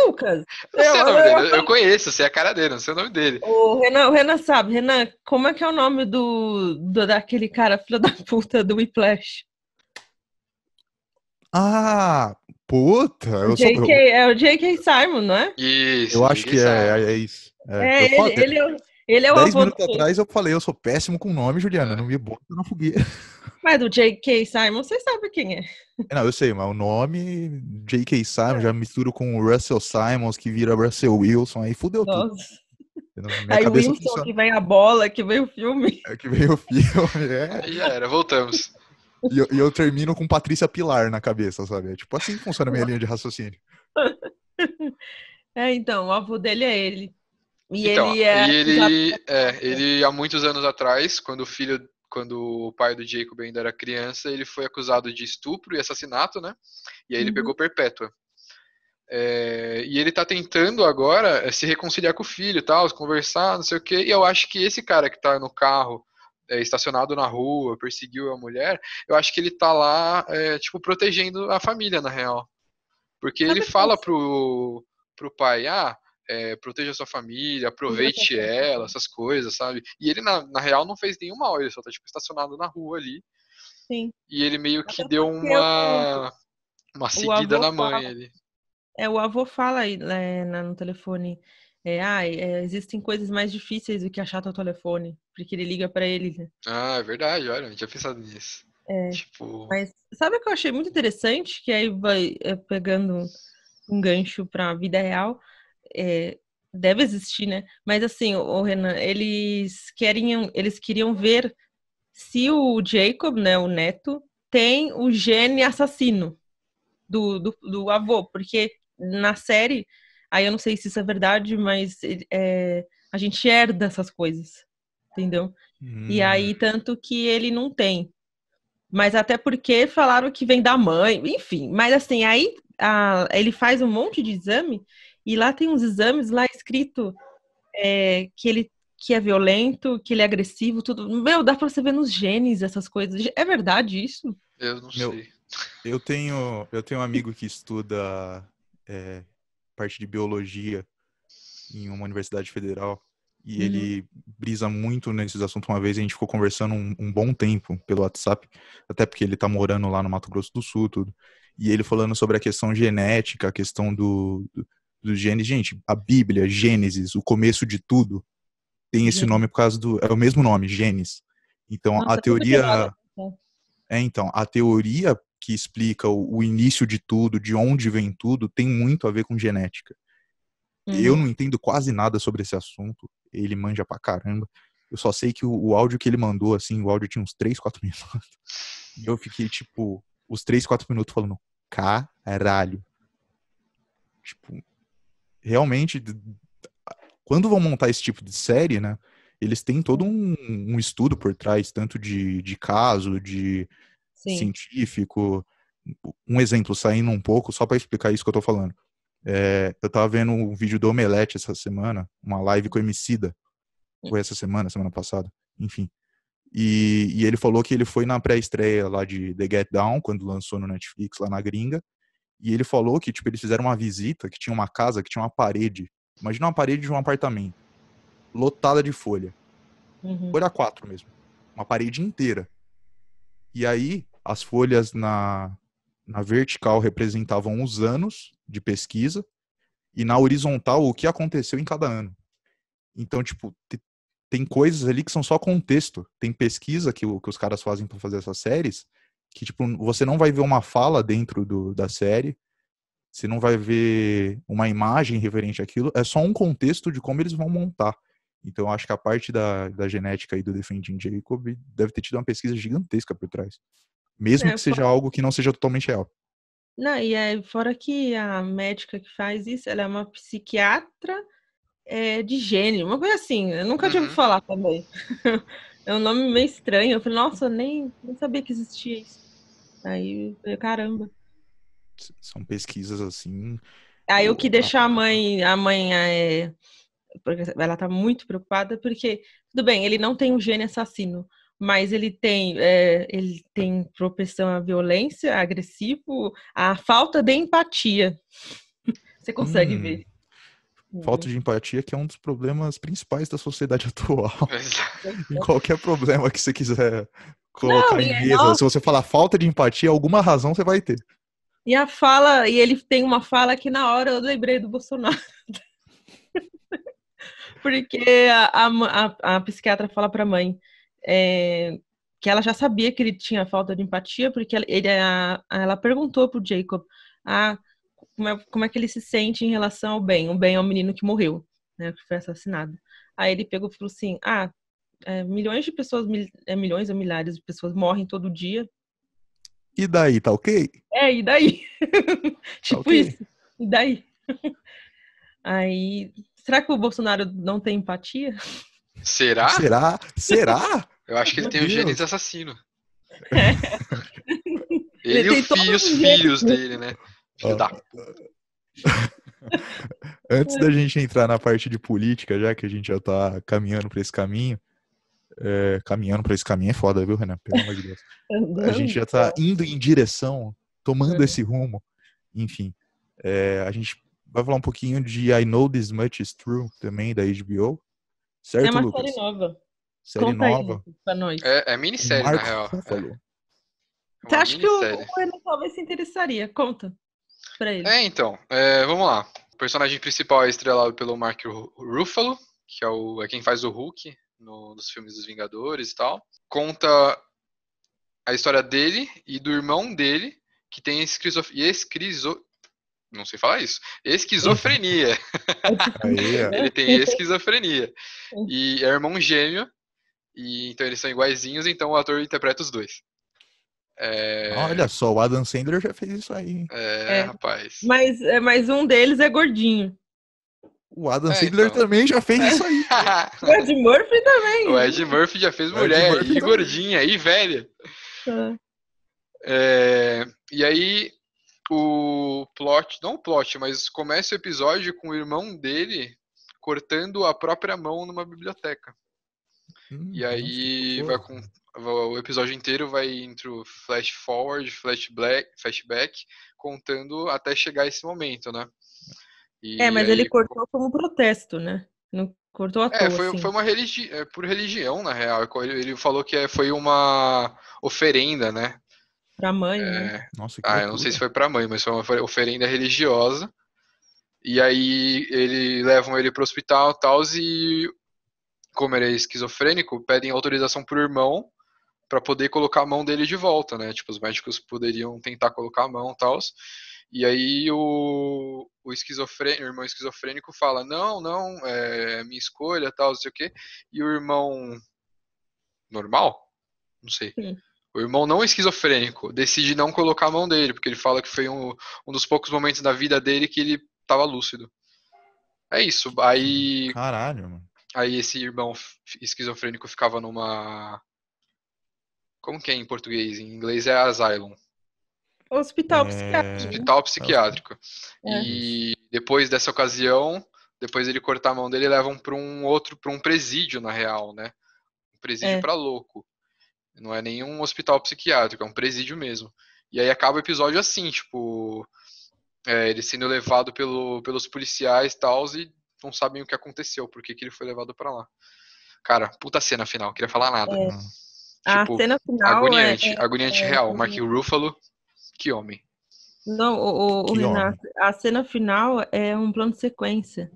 Lucas! Eu sei o nome dele, eu conheço, sei a cara dele, não sei o nome dele. O Renan sabe. Renan, como é que é o nome daquele cara, filho da puta, do Whiplash? Ah, puta! É o J.K. Simon, não é? Isso, eu acho que é isso. Ele é o 10 avô minutos atrás eu falei, eu sou péssimo com nome, Juliana, não me bota na fogueira. Mas do J.K. Simon, você sabe quem é. Não, eu sei, mas o nome J.K. Simon já misturo com o Russell Simons, que vira Russell Wilson, aí fudeu tudo. Minha aí o Wilson, funciona. Que vem a bola, que vem o filme. Que vem o filme, Aí já era, voltamos. E eu termino com Patrícia Pilar na cabeça, sabe? É tipo assim que funciona a minha linha de raciocínio. Então, o avô dele é ele. Então, ele há muitos anos atrás, quando o pai do Jacob ainda era criança, ele foi acusado de estupro e assassinato, né? E aí ele pegou perpétua. E ele tá tentando agora se reconciliar com o filho e tal, conversar, não sei o quê. E eu acho que esse cara que tá no carro, estacionado na rua, perseguiu a mulher, eu acho que ele tá lá, tipo, protegendo a família, na real. Porque ele fala pro pai, proteja sua família, aproveite ela, essas coisas, sabe? E ele, na real, não fez nenhum mal, ele só tá, tipo, estacionado na rua ali. Sim. E ele meio que deu uma seguida na mãe ali. O avô fala aí no telefone, existem coisas mais difíceis do que achar teu telefone, porque ele liga pra ele. Né? Ah, é verdade, olha, não tinha pensado nisso. Tipo... Mas sabe o que eu achei muito interessante? Que aí vai pegando um gancho pra vida real, deve existir, né? Mas assim, o Renan, eles queriam ver se o Jacob, né, o neto, tem o gene assassino do avô, porque na série, aí eu não sei se isso é verdade, mas a gente herda essas coisas, entendeu? E aí, tanto que ele não tem. Mas até porque falaram que vem da mãe, enfim. Mas assim, aí ele faz um monte de exame e lá tem uns exames lá escrito que é violento, que ele é agressivo, tudo. Meu, dá pra você ver nos genes essas coisas. É verdade isso? Eu não sei. Eu tenho um amigo que estuda parte de biologia em uma universidade federal e ele brisa muito nesses assuntos. Uma vez a gente ficou conversando um bom tempo pelo WhatsApp, até porque ele tá morando lá no Mato Grosso do Sul, tudo. E ele falando sobre a questão genética, a questão dos genes. Gente, a Bíblia, Gênesis, o começo de tudo, tem esse nome por causa é o mesmo nome, Gênesis. Então, a teoria... Então, a teoria que explica o início de tudo, de onde vem tudo, tem muito a ver com genética. Eu não entendo quase nada sobre esse assunto. Ele manja pra caramba. Eu só sei que o áudio que ele mandou, assim, o áudio tinha uns 3, 4 minutos. E eu fiquei, tipo, os 3, 4 minutos falando, caralho. Tipo, realmente, quando vão montar esse tipo de série, né, eles têm todo um estudo por trás, tanto de caso, de científico. Um exemplo, saindo um pouco, só para explicar isso que eu tô falando. Eu tava vendo um vídeo do Omelete essa semana, uma live com o Emicida. Foi essa semana passada, enfim. E ele falou que ele foi na pré-estreia lá de The Get Down, quando lançou no Netflix, lá na gringa. E ele falou que, tipo, eles fizeram uma visita, que tinha uma casa, que tinha uma parede. Imagina uma parede de um apartamento, lotada de folha. Folha 4 mesmo. Uma parede inteira. E aí, as folhas na vertical representavam os anos de pesquisa e na horizontal o que aconteceu em cada ano. Então, tipo, tem coisas ali que são só contexto. Tem pesquisa que os caras fazem para fazer essas séries que, tipo, você não vai ver uma fala dentro da série, você não vai ver uma imagem referente àquilo, é só um contexto de como eles vão montar. Então, eu acho que a parte da genética aí do Defending Jacob deve ter tido uma pesquisa gigantesca por trás. Mesmo que seja algo que não seja totalmente real. Não, e fora que a médica que faz isso, ela é uma psiquiatra de gênio, uma coisa assim. Eu nunca tinha ouvido Uhum. falar também. É um nome meio estranho. Eu falei, nossa, nem sabia que existia isso. Aí eu falei, caramba. São pesquisas assim. Aí o que deixa a mãe porque ela tá muito preocupada, porque, tudo bem, ele não tem um gene assassino, mas ele tem propensão à violência, agressivo, à falta de empatia. Você consegue Hum, ver. falta de empatia, que é um dos problemas principais da sociedade atual. Exato. Em qualquer problema que você quiser Não, colocar em mesa, se você falar falta de empatia, alguma razão você vai ter. e ele tem uma fala que na hora eu lembrei do Bolsonaro. Porque a psiquiatra fala para a mãe que ela já sabia que ele tinha falta de empatia, porque ela perguntou pro Jacob como é que ele se sente em relação ao Ben. O Ben é o menino que morreu, né, que foi assassinado. Aí ele pegou e falou assim, milhões de pessoas, milhões ou milhares de pessoas morrem todo dia. E daí, tá ok? E daí? Tá Tipo ok? isso. E daí? Aí, será que o Bolsonaro não tem empatia? Será? Será? Será? Eu acho que ele Meu tem o genes Deus. assassino. Ele Ele e tem todos os os filhos gêneros. dele, né? Filho Ó, da puta. antes da gente entrar na parte de política, já que a gente já tá caminhando pra esse caminho, caminhando pra esse caminho é foda, viu, Renan? Pelo amor de Deus. A gente Andando. já tá indo em direção, tomando esse rumo. Enfim, a gente vai falar um pouquinho de I Know This Much Is True também, da HBO. É Certo, uma série Lucas? nova. Série Conta aí, nova Lucas, pra nós. É com minissérie, na Mark real. Ruffalo. É Você uma acha que o minissérie. Renan talvez se interessaria? Conta pra ele. Então, vamos lá. O personagem principal é estrelado pelo Mark Ruffalo, que é quem faz o Hulk nos filmes dos Vingadores e tal. Conta a história dele e do irmão dele, que tem não sei falar isso. Esquizofrenia. Aí, ó. Ele tem esquizofrenia. E é irmão gêmeo, e então eles são iguaizinhos, então o ator interpreta os dois. Olha só, o Adam Sandler já fez isso aí. Rapaz. Mas um deles é gordinho. O Adam Sandler Então. também já fez isso aí. O Ed Murphy também. O Ed Murphy já fez O Ed mulher, Murphy e também. gordinha, e velha. Ah. E aí, o plot, não o plot, mas começa o episódio com o irmão dele cortando a própria mão numa biblioteca. E Nossa, aí o episódio inteiro vai entre o flash forward, flashback, contando até chegar esse momento, né? E Mas ele aí cortou como protesto, né? Não cortou à toa, foi assim. uma por religião, na real. Ele falou que foi uma oferenda, né? Pra mãe, né? Nossa, que Eu não sei se loucura. foi pra mãe, mas foi uma oferenda religiosa. E aí levam ele pro hospital e tal, e como ele é esquizofrênico, pedem autorização pro irmão para poder colocar a mão dele de volta, né? Tipo, os médicos poderiam tentar colocar a mão e tal. E aí o irmão esquizofrênico fala, não, é minha escolha, tal, não sei o quê. E o irmão normal? Não sei. Sim. O irmão não esquizofrênico decide não colocar a mão dele, porque ele fala que foi um dos poucos momentos da vida dele que ele estava lúcido. É isso. Caralho, mano. Aí esse irmão esquizofrênico ficava numa... Como que é em português? Em inglês é asylum. Hospital psiquiátrico. Hospital psiquiátrico. Isso. E depois dessa ocasião, depois ele cortar a mão dele, levam para um presídio, na real, né? Um presídio para louco. Não é nenhum hospital psiquiátrico, é um presídio mesmo. E aí acaba o episódio assim, tipo, ele sendo levado pelos policiais e tal, e não sabem o que aconteceu, por que ele foi levado para lá. Cara, puta cena final, queria falar nada. A Tipo, cena final agoniante real. Mark Ruffalo, que homem. Não, o Que Renato, homem. a cena final é um plano de sequência.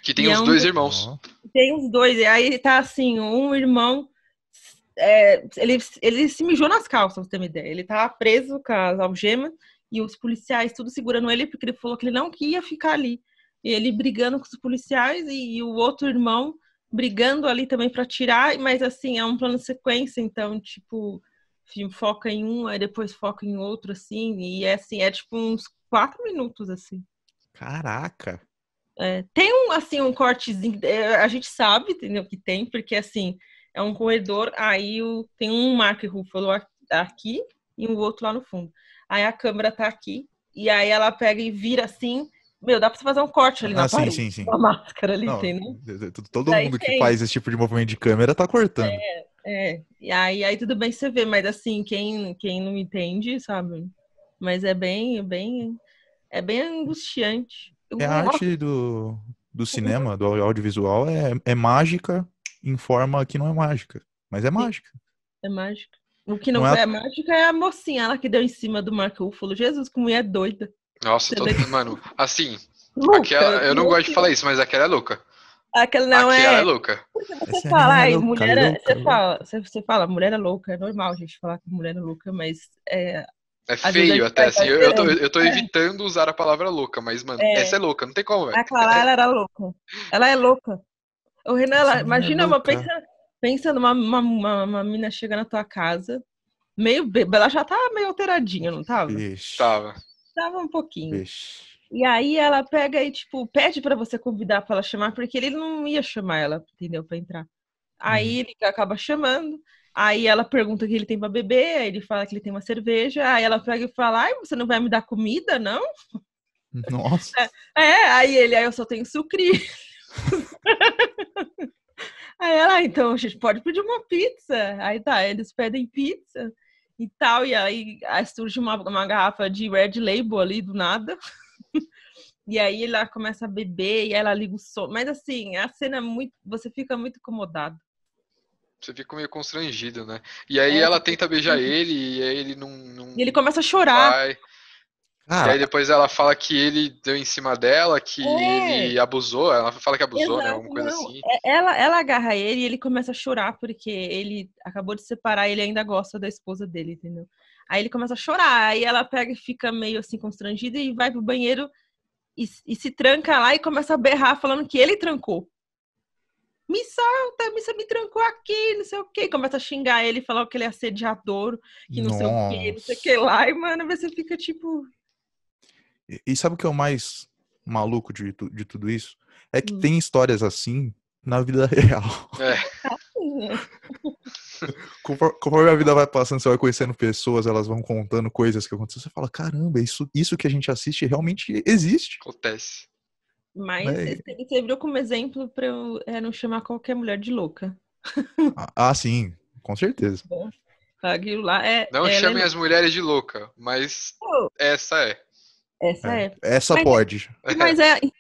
Que tem os dois irmãos. Tem os dois, e aí tá assim, um irmão, ele se mijou nas calças, pra você ter uma ideia. Ele tava preso com as algemas e os policiais tudo segurando ele, porque ele falou que ele não ia ficar ali. E ele brigando com os policiais e o outro irmão brigando ali também pra tirar, mas assim, é um plano de sequência, então, tipo, foca em um, aí depois foca em outro, assim, e é assim, é tipo uns 4 minutos, assim. Caraca. Tem um cortezinho, a gente sabe, entendeu, que tem, porque assim, é um corredor, aí tem um Mark Ruffalo aqui e um outro lá no fundo. Aí a câmera tá aqui, e aí ela pega e vira assim, dá pra você fazer um corte ali na parede, sim. com a máscara ali, Não, entendeu? todo Daí mundo que tem. faz esse tipo de movimento de câmera tá cortando. E aí tudo bem você ver, mas assim, quem não entende, sabe? Mas é bem angustiante. A arte do cinema, do audiovisual, é mágica em forma que não é mágica. Mas é Sim, mágica. é mágica. O que Não não é. é mágica é a mocinha, ela que deu em cima do Mark Ruffalo. Jesus, como mulher doida. Nossa, mano, assim, Louca. eu não gosto de falar isso, mas aquela é louca. Aquela não Aquela é é. louca. Porque você Essa fala, menina é ai, louca, mulher. louca, Você fala, mulher é louca. É normal a gente falar que mulher é louca, mas É às vezes a feio gente até, tá assim. exagerando. Eu tô evitando usar a palavra louca, mas, mano, essa é louca, não tem como, velho. A Clara, ela era louca. Ela é louca. O Renan, Essa menina é imagina louca. pensa uma mina chega na tua casa, meio bêbada, ela já tá meio alteradinha, não tava? Vixe, Tava. Tava um pouquinho. vixe. E aí ela pega e, tipo, pede pra você convidar pra ela chamar, porque ele não ia chamar ela, entendeu, pra entrar. Aí ele acaba chamando, aí ela pergunta o que ele tem pra beber, aí ele fala que ele tem uma cerveja, aí ela pega e fala, ai, você não vai me dar comida, não? Nossa. Aí eu só tenho sucrilhos. Aí ela, então, a gente pode pedir uma pizza. Aí tá, eles pedem pizza e tal, e aí surge uma garrafa de Red Label ali do nada. E aí ela começa a beber e ela liga o som. Mas assim, a cena é muito. Você fica muito incomodado. Você fica meio constrangido, né? E aí ela tenta beijar ele, e aí ele E ele não começa a chorar. vai. E Cara, aí depois ela fala que ele deu em cima dela, que É, ele abusou. Ela fala que abusou, né? exato, Alguma coisa não. assim. Ela agarra ele e ele começa a chorar porque ele acabou de separar e ele ainda gosta da esposa dele, entendeu? Aí ele começa a chorar, aí ela pega e fica meio assim constrangida e vai pro banheiro e se tranca lá e começa a berrar falando que ele trancou. Me solta, você me trancou aqui, não sei o quê. Começa a xingar ele, falar que ele é assediador, que não sei o quê, não sei o nossa. que lá. E, mano, você fica tipo. E sabe o que é o mais maluco de tudo isso? É que tem histórias assim na vida real. É, Conforme a vida vai passando, você vai conhecendo pessoas, elas vão contando coisas que aconteceram. Você fala, caramba, isso que a gente assiste realmente existe. acontece. Mas Né? você virou como exemplo pra eu não chamar qualquer mulher de louca. Sim, com certeza. Aquilo lá Não ela é chamem as louca. mulheres de louca, mas essa é. Essa É, é. essa Mas, pode.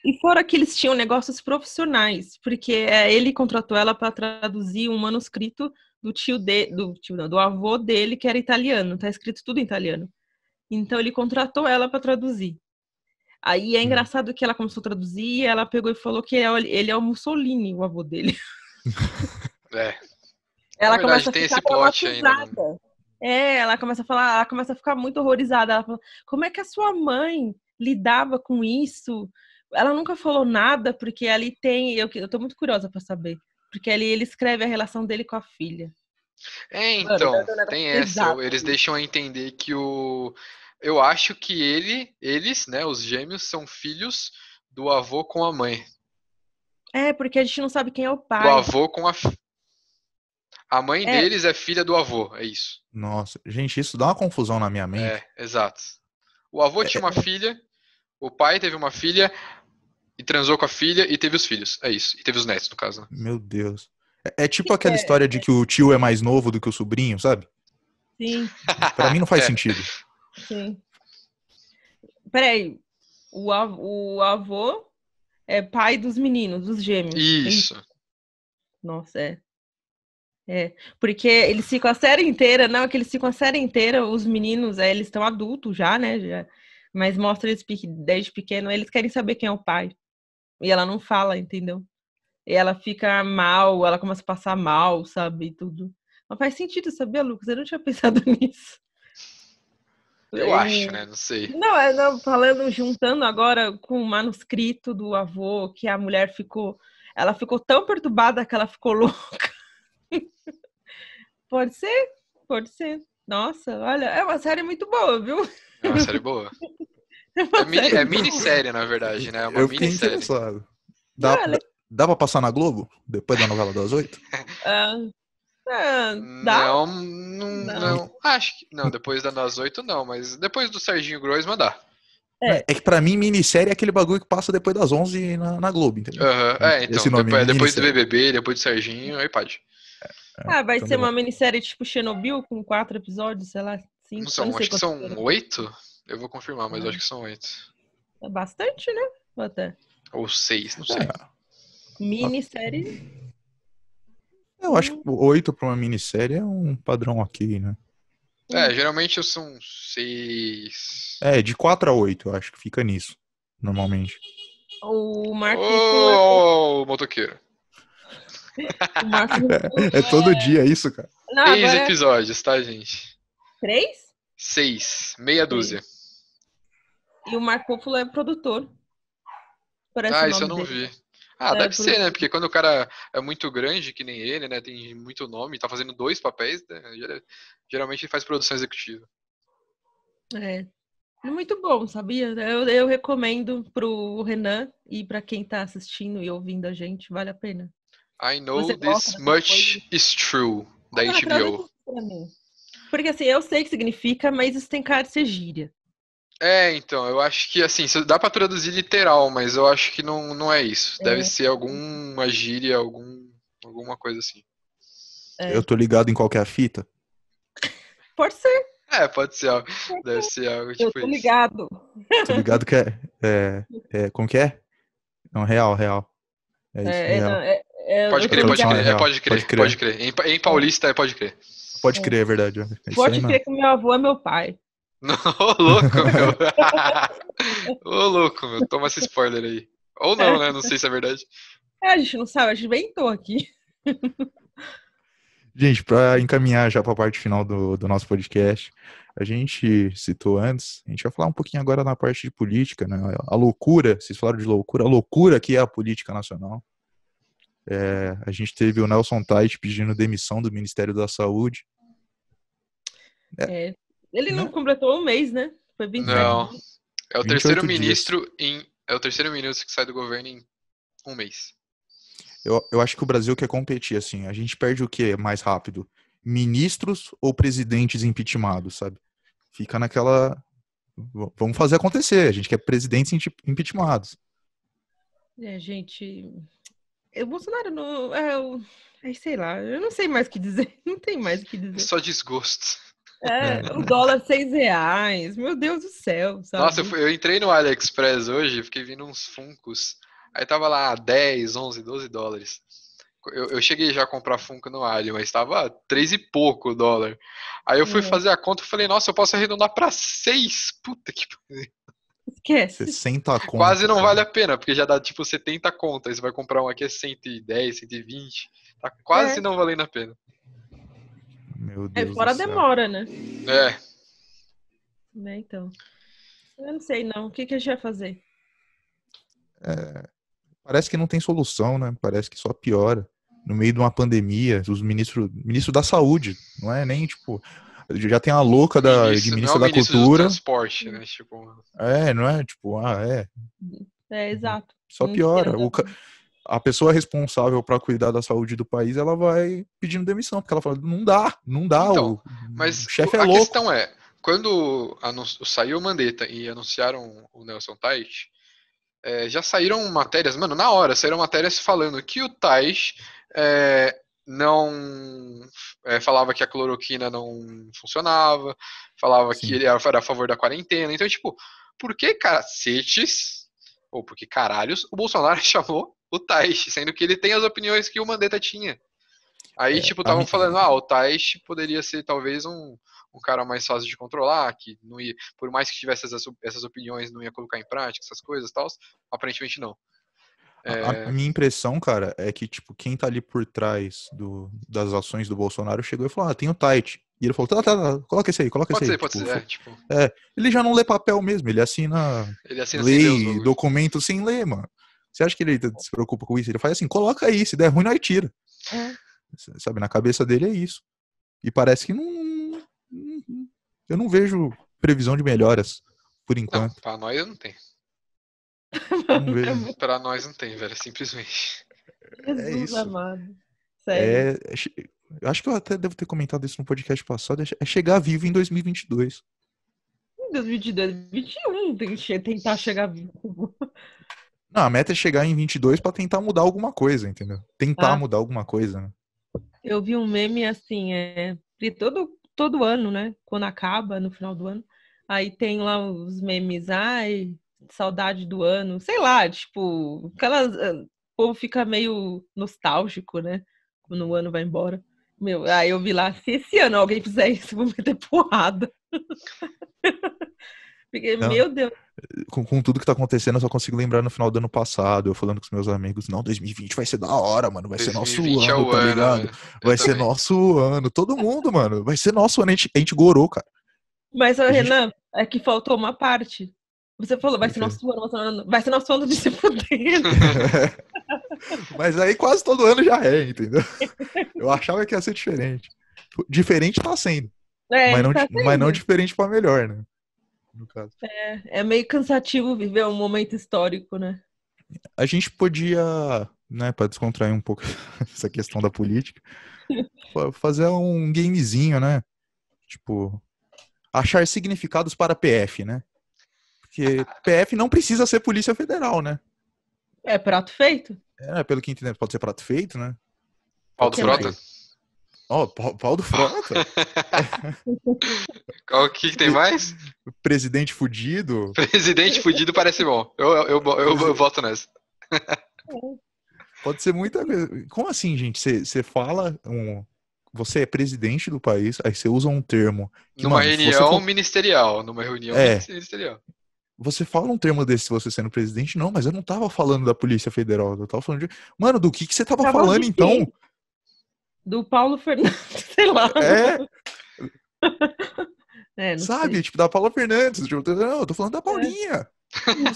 e fora que eles tinham negócios profissionais, porque ele contratou ela para traduzir um manuscrito do avô dele, que era italiano, tá escrito tudo em italiano. Então ele contratou ela para traduzir. Aí é Hum. engraçado que ela começou a traduzir e ela pegou e falou que ele é o Mussolini, o avô dele. É. Na Ela verdade, começa a tem ficar esse plot ainda, né? traumatizada. Ela começa a falar, ela começa a ficar muito horrorizada. Ela fala, como é que a sua mãe lidava com isso? Ela nunca falou nada, porque ali tem. Eu tô muito curiosa para saber. Porque ali ele escreve a relação dele com a filha. Mano, Então, é um negócio tem essa. pesado. Eles deixam a entender que o. Eu acho que eles, né, os gêmeos, são filhos do avô com a mãe. Porque a gente não sabe quem é o Do pai. avô com a. A mãe É, deles é filha do avô, é isso. Nossa, gente, isso dá uma confusão na minha É, mente. exato. O avô tinha uma filha, o pai teve uma filha e transou com a filha e teve os filhos. É isso. E teve os netos, no caso, né? Meu Deus. É tipo aquela história de que o tio é mais novo do que o sobrinho, sabe? sim, Pra mim não faz É. sentido. sim. Peraí, o avô é pai dos meninos, dos gêmeos. Isso. Nossa, porque eles ficam a série inteira, não, é que eles ficam a série inteira, os meninos, eles estão adultos já, né? Mas mostra eles desde pequeno, eles querem saber quem é o pai. E ela não fala, entendeu? E ela fica mal, ela começa a passar mal, sabe? E tudo. Não faz sentido, sabia, Lucas? Eu não tinha pensado nisso. Eu acho, né? Não sei. Não, falando, juntando agora com o manuscrito do avô, que a mulher ela ficou tão perturbada que ela ficou louca. Pode ser, pode ser. Nossa, olha, é uma série muito boa, viu? É uma série boa. É minissérie, na verdade, né? É uma Eu fiquei minissérie. interessado. Dá pra passar na Globo? Depois da novela das 8? Dá? Não. Acho que. Não, depois das 8 não, mas depois do Serginho Groisman dá. É que pra mim, minissérie é aquele bagulho que passa depois das 11 na Globo, entendeu? Então, esse nome, depois do minissérie. BBB, depois do Serginho, aí pode. Vai então ser uma minissérie tipo Chernobyl, com 4 episódios, sei lá, 5. Não são, acho que são 8. Eu vou confirmar, mas eu acho que são 8. É bastante, né? Até. Ou 6, não sei. Minissérie. Eu acho que 8 pra uma minissérie é um padrão ok, né? Geralmente são 6. De 4 a 8, eu acho que fica nisso, normalmente. O Marco Ô, motoqueiro. O Marco É todo dia isso, cara. 6 episódios, tá, gente? 3? 6, meia dúzia. E o Marco Ruffalo é produtor. Parece Isso eu não vi. Deve ser, né? Porque quando o cara é muito grande, que nem ele, né? Tem muito nome, tá fazendo 2 papéis, né? Geralmente ele faz produção executiva. Muito bom, sabia? Eu recomendo pro Renan e pra quem tá assistindo e ouvindo a gente, vale a pena. I know this much is true, da HBO. Porque assim, eu sei o que significa, mas isso tem cara de ser gíria. Então, eu acho que assim, dá pra traduzir literal, mas eu acho que não é isso. Deve ser alguma gíria, alguma coisa assim. Eu tô ligado em qualquer fita? Pode ser. Pode ser algo. Deve ser algo tipo isso. Eu tô ligado. Tô ligado que como que é? Não, real. É isso, real. Pode crer. Em paulista pode crer. Pode crer, é verdade. Pode crer que meu avô é meu pai. Ô, louco, meu. Ô, louco, meu. Toma esse spoiler aí. Ou não, né? Não sei se é verdade. A gente não sabe, a gente inventou aqui. Gente, para encaminhar já para a parte final do nosso podcast, a gente citou antes, a gente vai falar um pouquinho agora na parte de política, né? A loucura, vocês falaram de loucura, a loucura que é a política nacional. A gente teve o Nelson Tait pedindo demissão do Ministério da Saúde. Ele não completou um mês, né? Foi 27 Não. dias. É o terceiro ministro que sai do governo em um mês. Eu acho que o Brasil quer competir, assim. A gente perde o quê mais rápido? Ministros ou presidentes impeachmentados, sabe? Fica naquela... Vamos fazer acontecer. A gente quer presidentes impeachmentados. Gente... O Bolsonaro não... sei lá, eu não sei mais o que dizer. Não tem mais o que dizer. Só desgosto. O dólar R$6. Meu Deus do céu, sabe? Nossa, eu entrei no AliExpress hoje, fiquei vendo uns Funkos. Aí tava lá 10, 11, 12 dólares. Eu cheguei já a comprar Funko no Ali, mas tava 3 e pouco dólar. Aí eu fui fazer a conta e falei, nossa, eu posso arredondar pra 6. Puta que pariu. Esquece. 60 contas. Quase não vale a pena, porque já dá tipo 70 contas. Aí você vai comprar um aqui é 110, 120. Tá quase não valendo a pena. Meu Deus fora a demora, né? Né, então. Eu não sei, não. O que a gente vai fazer? Parece que não tem solução, né? Parece que só piora. No meio de uma pandemia, os ministro da saúde, não é nem, tipo... Já tem a louca de ministra da cultura. Do transporte, né? Tipo... não é, tipo, exato. Só piora. A pessoa responsável para cuidar da saúde do país, ela vai pedindo demissão, porque ela fala, não dá. Então, mas o chefe é louco. A questão é, quando saiu o Mandetta e anunciaram o Nelson Tait, já saíram matérias, mano, na hora, saíram matérias falando que o Tait não falava que a cloroquina não funcionava, falava que ele era a favor da quarentena. Então, tipo, por que cacetes, ou por que caralhos, o Bolsonaro chamou o Tait, sendo que ele tem as opiniões que o Mandetta tinha? Aí, tipo, estavam falando, o Tait poderia ser talvez um cara mais fácil de controlar, que não ia, por mais que tivesse essas opiniões, não ia colocar em prática essas coisas e tal. Aparentemente não. A minha impressão, cara, é que, tipo, quem tá ali por trás das ações do Bolsonaro chegou e falou, tem o Tait. E ele falou, tá, coloca esse aí, coloca esse aí. Pode ser. Ele já não lê papel mesmo, ele assina lei, documento sem ler, mano. Você acha que ele se preocupa com isso? Ele faz assim, coloca aí, se der ruim, nós tira. Sabe, na cabeça dele é isso. E parece que eu não vejo previsão de melhoras por enquanto. Não, pra nós não tem. Vamos ver. Pra nós não tem, velho, simplesmente. Jesus isso. amado. Sério. Eu acho que eu até devo ter comentado isso no podcast passado, é chegar vivo em 2022. Em 2022, 2021, tem que tentar chegar vivo. Não, a meta é chegar em 22 pra tentar mudar alguma coisa, entendeu? Tentar mudar alguma coisa, né? Eu vi um meme assim, de todo ano, né? Quando acaba, no final do ano, aí tem lá os memes, ai, saudade do ano, sei lá, tipo, o povo fica meio nostálgico, né? Quando o ano vai embora. Meu, aí eu vi lá, se esse ano alguém fizer isso, eu vou meter porrada. Fiquei, Não, meu Deus. com tudo que tá acontecendo, eu só consigo lembrar no final do ano passado, eu falando com os meus amigos, não, 2020 vai ser da hora, mano, vai ser nosso 2020 ano, é o tá ano, ligado? mano. Vai ser nosso ano, todo mundo, mano, vai ser nosso ano, a gente gorou, cara. Mas, Renan, é que faltou uma parte. Você falou, vai ser nosso ano, vai ser nosso ano de se fuder. Mas aí quase todo ano já é, entendeu? Eu achava que ia ser diferente. Diferente tá sendo. Mas não diferente pra melhor, né? No caso. É meio cansativo viver um momento histórico, né? A gente podia, né, pra descontrair um pouco essa questão da política, fazer um gamezinho, né? Tipo, achar significados para PF, né? Porque PF não precisa ser Polícia Federal, né? É prato feito? Pelo que entendemos, pode ser prato feito, né? Pau do Frota? Pau do Frota? O que tem mais? Presidente fudido. Presidente fudido parece bom. Eu voto nessa. Pode ser muita coisa. Como assim, gente? Você fala você é presidente do país, aí você usa um termo que, numa mano, reunião ministerial. Numa reunião ministerial. Você fala um termo desse você sendo presidente? Não, mas eu não tava falando da Polícia Federal. Eu tava falando de... Mano, do que você tava falando, então? Do Paulo Fernandes, sei lá. Não sabe? sei. Tipo, da Paula Fernandes. Tipo, não, eu tô falando da Paulinha.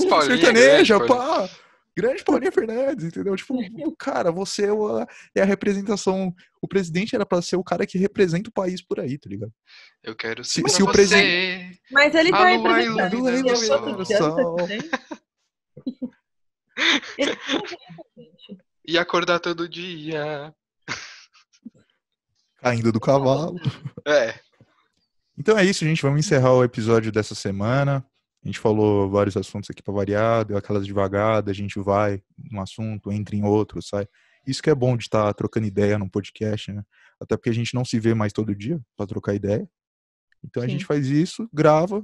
Paulinha sertaneja, pá. Grande Paulinha Fernandes, entendeu? Tipo, cara, você é a representação. O presidente era pra ser o cara que representa o país por aí, tá ligado? Eu quero se o presidente. Mas ele tá representando o sol. E acordar todo dia. Caindo do cavalo. Então é isso, gente. Vamos encerrar o episódio dessa semana. A gente falou vários assuntos aqui pra variar, deu aquelas devagadas, a gente vai num assunto, entra em outro, sai. Isso que é bom de estar trocando ideia num podcast, né? Até porque a gente não se vê mais todo dia pra trocar ideia. Então a gente faz isso, grava,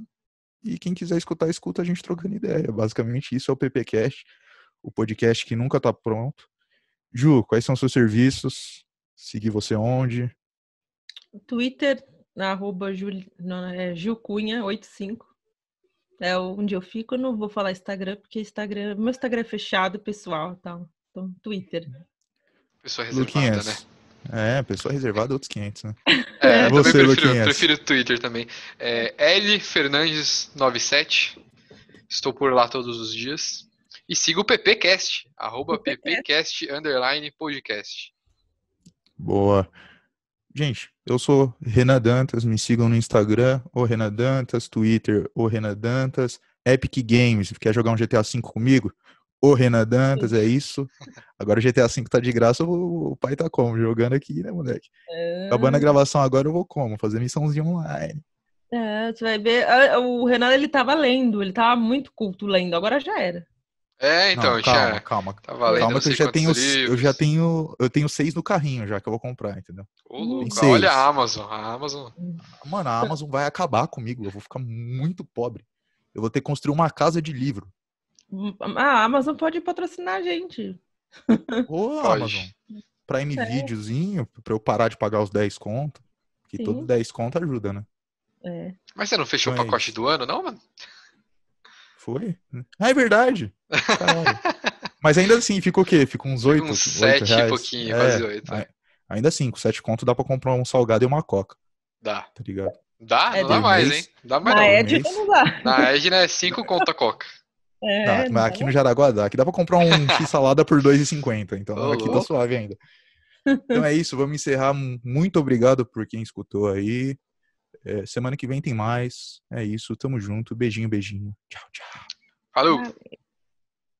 e quem quiser escutar, escuta a gente trocando ideia. Basicamente isso é o PPcast, o podcast que nunca tá pronto. Ju, quais são os seus serviços? Seguir você onde? Twitter, @Gilcunha85. É onde eu fico. Eu não vou falar Instagram, porque meu Instagram é fechado, pessoal, tal. Então, Twitter. Pessoa reservada, né? Pessoa reservada, outros 500, né? Eu também prefiro o Twitter também. L Fernandes 97. Estou por lá todos os dias. E siga o PPcast, @PPcast_podcast. Boa. Gente, eu sou Renan Dantas, me sigam no Instagram, o Renan Dantas, Twitter, o Renan Dantas, Epic Games, quer jogar um GTA V comigo? O Renan Dantas, é isso. Agora o GTA V tá de graça, o pai tá como? Jogando aqui, né, moleque? Acabando a gravação agora, eu vou como? Fazer missãozinha online. Você vai ver, o Renan, ele tava lendo, ele tava muito culto lendo, agora já era. Então, não, calma. Tá valendo, calma que eu tenho 6 no carrinho já que eu vou comprar, entendeu? Ô, louco, olha a Amazon. Mano, a Amazon vai acabar comigo, eu vou ficar muito pobre. Eu vou ter que construir uma casa de livro. A Amazon pode patrocinar a gente. Ô, Amazon, Prime Videozinho, pra eu parar de pagar os 10 conto, que todo 10 conto ajuda, né? Mas você não fechou o pacote do ano, não, mano? Foi? É verdade. Caralho. Mas ainda assim, fica o quê? Fica uns 8, uns 7 reais. E pouquinho, quase 8. Ainda assim, com 7 conto dá pra comprar um salgado e uma coca. Dá. Tá ligado? Não dá mais, hein? Dá mais na não. Edna não dá. Na Edna é 5 conto a coca. Mas aqui no Jaraguá dá. Aqui dá pra comprar um x-salada por R$2,50. Então aqui tá suave ainda. Então é isso, vamos encerrar. Muito obrigado por quem escutou aí. Semana que vem tem mais. É isso, tamo junto. Beijinho, beijinho. Tchau, tchau. Falou!